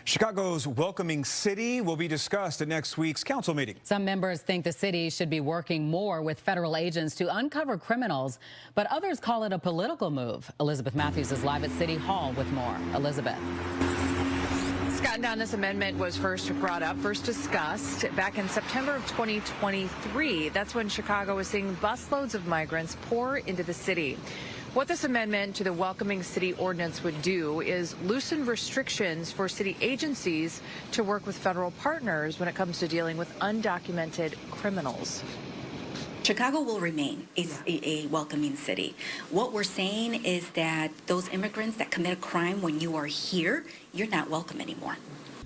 Chicago's welcoming city will be discussed at next week's council meeting. Some members think the city should be working more with federal agents to uncover criminals, but others call it a political move. Elizabeth Matthews is live at City Hall with more. Elizabeth. Scott, Don, this amendment was first discussed back in September of 2023. That's when Chicago was seeing busloads of migrants pour into the city. What this amendment to the Welcoming City Ordinance would do is loosen restrictions for city agencies to work with federal partners when it comes to dealing with undocumented criminals. Chicago will remain a welcoming city. What we're saying is that those immigrants that commit a crime when you are here, you're not welcome anymore.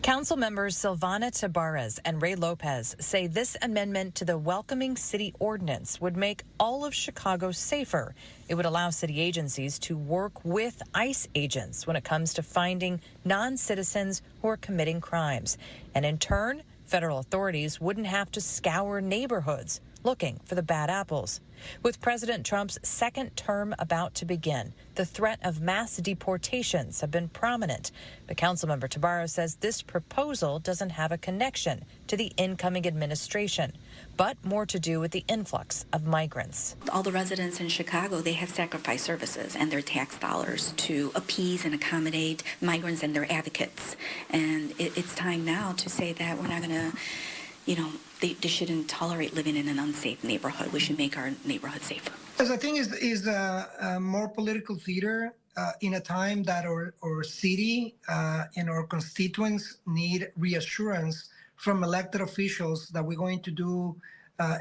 Council members Silvana Tabarez and Ray Lopez say this amendment to the Welcoming City Ordinance would make all of Chicago safer. It would allow city agencies to work with ICE agents when it comes to finding non-citizens who are committing crimes. And in turn, federal authorities wouldn't have to scour neighborhoods looking for the bad apples. With President Trump's second term about to begin, the threat of mass deportations have been prominent. But Councilmember Tabarez says this proposal doesn't have a connection to the incoming administration, but more to do with the influx of migrants. All the residents in Chicago, they have sacrificed services and their tax dollars to appease and accommodate migrants and their advocates. And it's time now to say that we're not going to, they shouldn't tolerate living in an unsafe neighborhood. We should make our neighborhood safer. As I think is more political theater in a time that our city and our constituents need reassurance from elected officials that we're going to do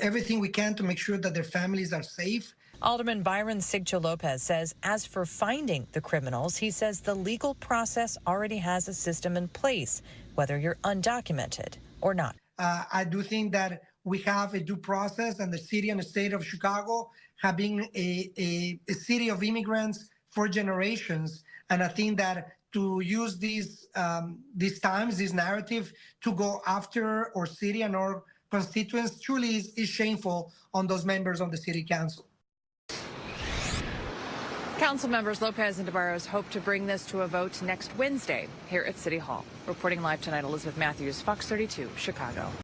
everything we can to make sure that their families are safe. Alderman Byron Sigcho Lopez says as for finding the criminals, he says the legal process already has a system in place, whether you're undocumented or not. I do think that we have a due process, and the city and the state of Chicago have been a city of immigrants for generations. And I think that to use these narrative to go after our city and our constituents truly is shameful on those members of the city council. Council members Lopez and Tabarez hope to bring this to a vote next Wednesday here at City Hall. Reporting live tonight, Elizabeth Matthews, Fox 32, Chicago.